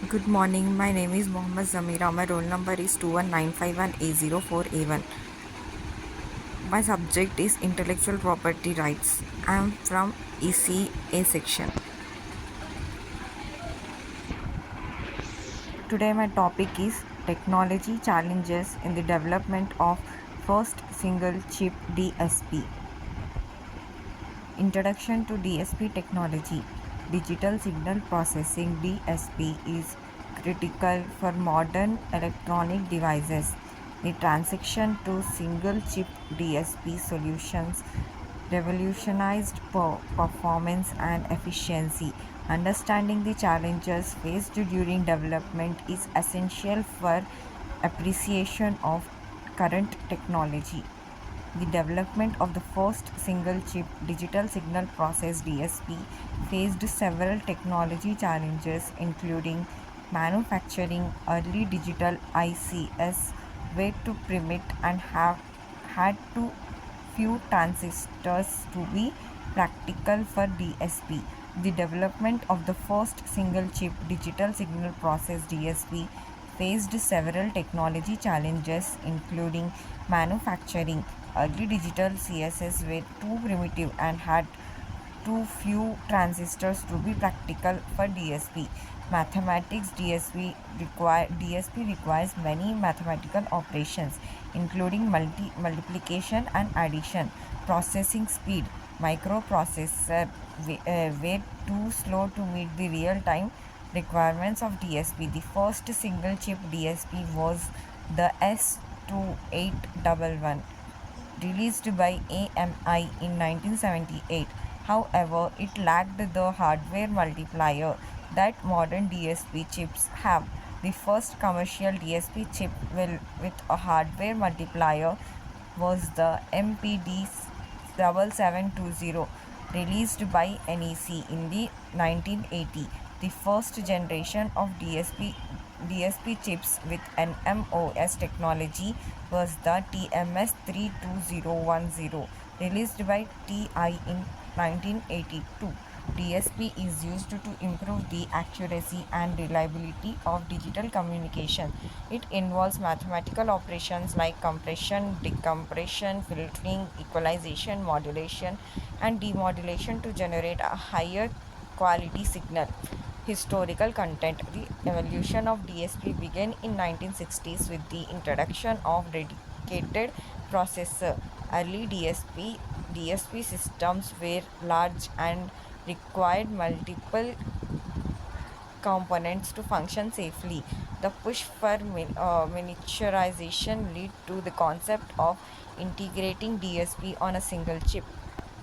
Good morning. My name is Mohammad Zamira. My roll number is 21951A04A1. My subject is intellectual property rights. I am from ECA section. Today my topic is technology challenges in the development of first single chip DSP. Introduction to DSP technology. Digital signal processing DSP is critical for modern electronic devices. The transition to single chip DSP solutions revolutionized performance and efficiency. Understanding the challenges faced during development is essential for appreciation of current technology. The development of the first single-chip digital signal process (DSP) faced several technology challenges, including manufacturing early digital ICs were too primitive and have had too few transistors to be practical for DSP. The development of the first single-chip digital signal process (DSP) faced several technology challenges, including manufacturing early digital CSS were too primitive and had too few transistors to be practical for DSP. Mathematics DSP requires many mathematical operations, including multiplication and addition. Processing speed microprocessor were too slow to meet the real-time requirements of DSP. The first single-chip DSP was the S2811 released by AMI in 1978. However, it lacked the hardware multiplier that modern DSP chips have. The first commercial DSP chip with a hardware multiplier was the MPD 7720 released by NEC in the 1980. The first generation of DSP chips with NMOS technology was the TMS 32010 released by TI in 1982. DSP is used to improve the accuracy and reliability of digital communication. It involves mathematical operations like compression, decompression, filtering, equalization, modulation, and demodulation to generate a higher quality signal. Historical content. The evolution of DSP began in 1960s with the introduction of dedicated processor. Early DSP systems were large and required multiple components to function safely. The push for miniaturization led to the concept of integrating DSP on a single chip.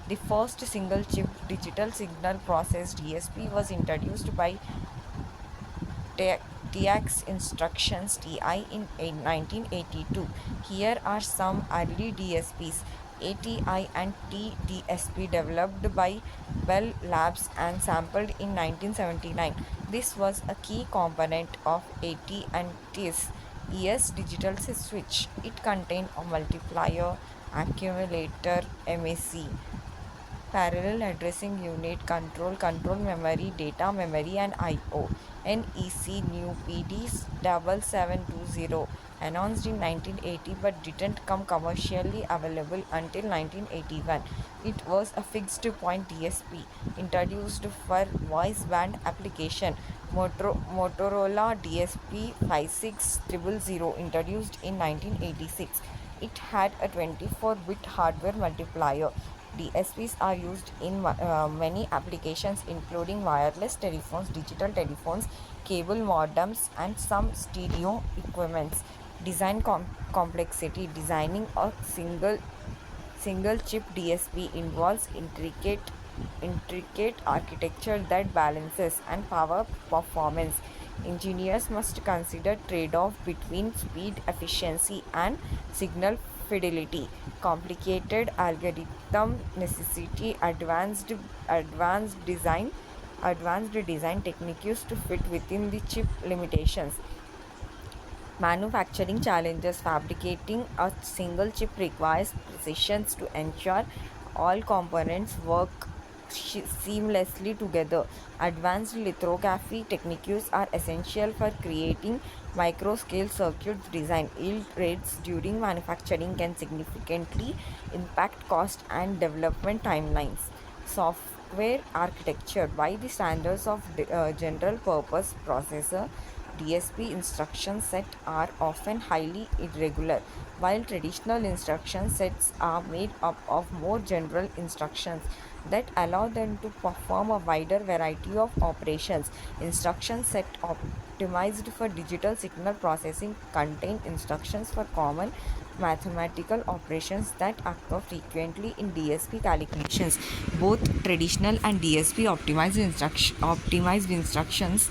The first single chip digital signal process DSP was introduced by TX Instructions TI in 1982. Here are some early DSPs. ATI and TDSP developed by Bell Labs and sampled in 1979. This was a key component of AT&T's ES digital switch. It contained a multiplier, accumulator, MAC, parallel addressing unit, control memory, data memory, and I/O. NEC New PD 7720 announced in 1980 but didn't come commercially available until 1981. It was a fixed point DSP introduced for voice band application. Motorola DSP 56000 introduced in 1986. It had a 24-bit hardware multiplier. DSPs are used in many applications, including wireless telephones, digital telephones, cable modems, and some stereo equipments. Design complexity. Designing a single chip DSP involves intricate architecture that balances and power performance. Engineers must consider trade-off between speed, efficiency, and signal fidelity. Complicated algorithm necessity advanced design techniques to fit within the chip limitations. Manufacturing challenges. Fabricating a single chip requires precision to ensure all components work seamlessly together. Advanced lithography techniques are essential for creating micro-scale circuits. Design yield rates during manufacturing can significantly impact cost and development timelines. Software architecture. By the standards of general purpose processor, DSP instruction set are often highly irregular, while traditional instruction sets are made up of more general instructions that allow them to perform a wider variety of operations. Instruction set optimized for digital signal processing contain instructions for common mathematical operations that occur frequently in DSP calculations. Both traditional and DSP optimized instructions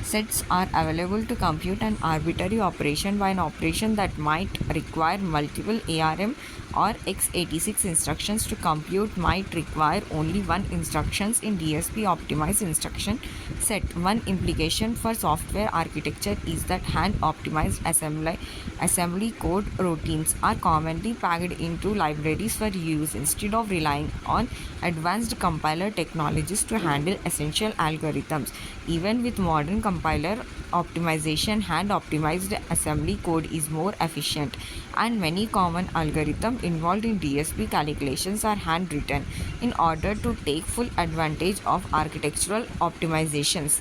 sets are available to compute an arbitrary operation by an operation that might require multiple ARM or x86 instructions to compute might require only one instructions in DSP optimized instruction set. One implication for software architecture is that hand optimized assembly code routines are commonly packed into libraries for use instead of relying on advanced compiler technologies to handle essential algorithms. Even with modern compiler optimization, hand optimized assembly code is more efficient, and many common algorithms involved in DSP calculations are handwritten in order to take full advantage of architectural optimizations.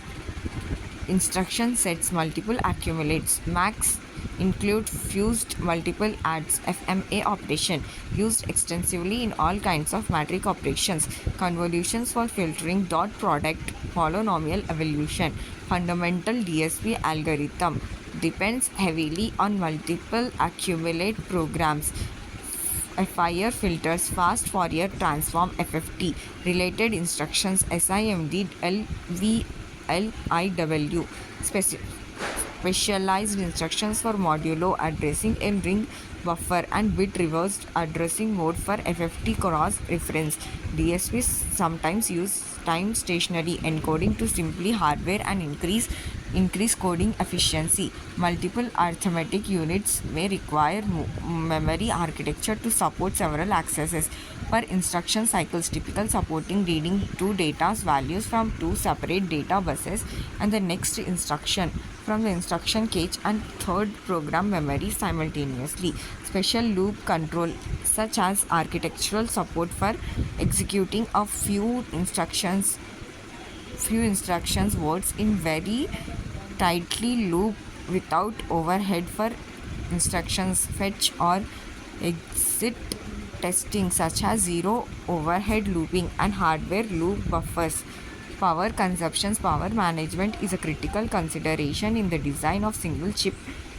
Instruction sets multiple accumulates. Max include fused multiple adds FMA operation used extensively in all kinds of matrix operations. Convolutions for filtering dot product polynomial evolution. Fundamental DSP algorithm depends heavily on multiple accumulate programs. Fourier filters, fast Fourier transform FFT, related instructions SIMD, LVLIW, specialized instructions for modulo addressing in ring buffer and bit reversed addressing mode for FFT cross reference. DSPs sometimes use time stationary encoding to simply hardware and increase coding efficiency. Multiple arithmetic units may require memory architecture to support several accesses per instruction cycles, typical supporting reading two data's values from two separate data buses and the next instruction from the instruction cache and third program memory simultaneously. Special loop control, such as architectural support for executing a few instructions words in very tightly loop without overhead for instructions fetch or exit testing, such as zero overhead looping and hardware loop buffers. Power consumptions. Power management is a critical consideration in the design of single chip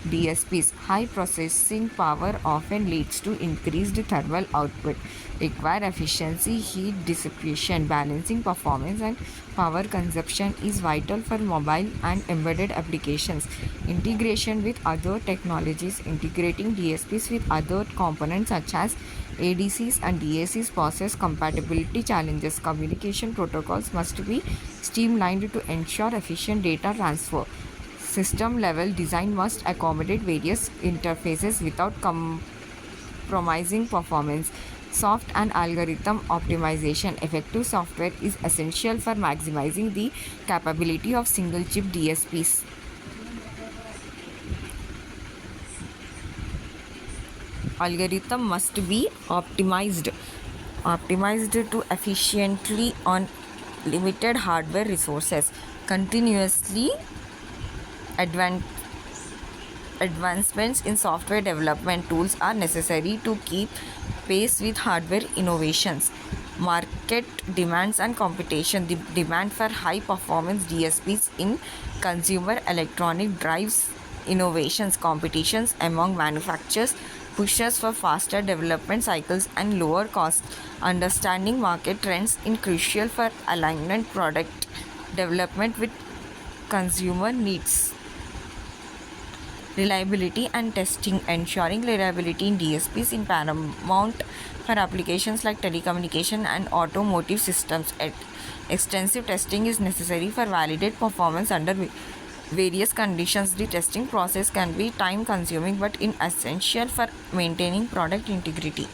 DSPs. High processing power often leads to increased thermal output, require efficiency, heat dissipation, balancing performance and power consumption is vital for mobile and embedded applications. Integration with other technologies. Integrating DSPs with other components such as ADCs and DACs poses compatibility challenges. Communication protocols must be streamlined to ensure efficient data transfer. System level design must accommodate various interfaces without compromising performance. Soft and algorithm optimization. Effective software is essential for maximizing the capability of single chip DSPs. Algorithm must be optimized to efficiently on limited hardware resources. Continuously advancements in software development tools are necessary to keep pace with hardware innovations. Market demands and competition. The demand for high performance DSPs in consumer electronic drives innovations. Competitions among manufacturers pushes for faster development cycles and lower costs. Understanding market trends is crucial for alignment product development with consumer needs. Reliability and testing. Ensuring reliability in DSPs is paramount for applications like telecommunication and automotive systems. Extensive testing is necessary for validate performance under various conditions. The testing process can be time consuming but is essential for maintaining product integrity.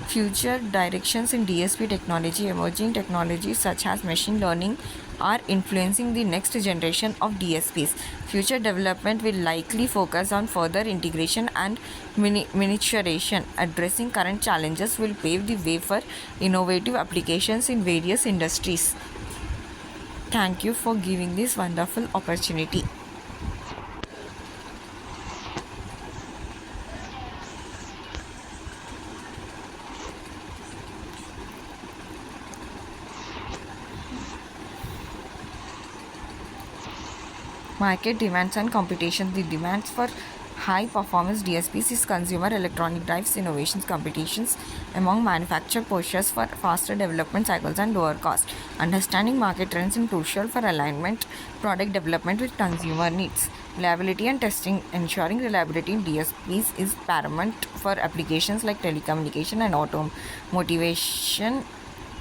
Future directions in DSP technology. Emerging technologies such as machine learning are influencing the next generation of DSPs. Future development will likely focus on further integration and miniaturization. Addressing current challenges will pave the way for innovative applications in various industries. Thank you for giving this wonderful opportunity. Market demands and competition. The demands for high performance DSPs is consumer electronic drives innovations competitions among manufacturer pushes for faster development cycles and lower cost. Understanding market trends is crucial for alignment product development with consumer needs. Reliability and testing. Ensuring reliability in DSPs is paramount for applications like telecommunication and automotivation.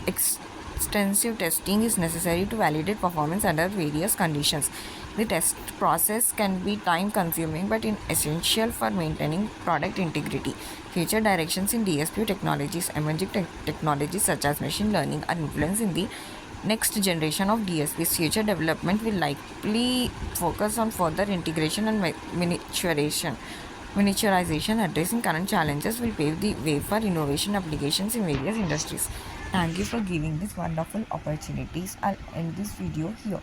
Extensive testing is necessary to validate performance under various conditions. The test process can be time consuming but essential for maintaining product integrity. Future directions in DSP technologies. Emerging technologies such as machine learning are influencing the next generation of DSPs. Future development will likely focus on further integration and miniaturization. Addressing current challenges will pave the way for innovation applications in various industries. Thank you for giving this wonderful opportunities. I'll end this video here.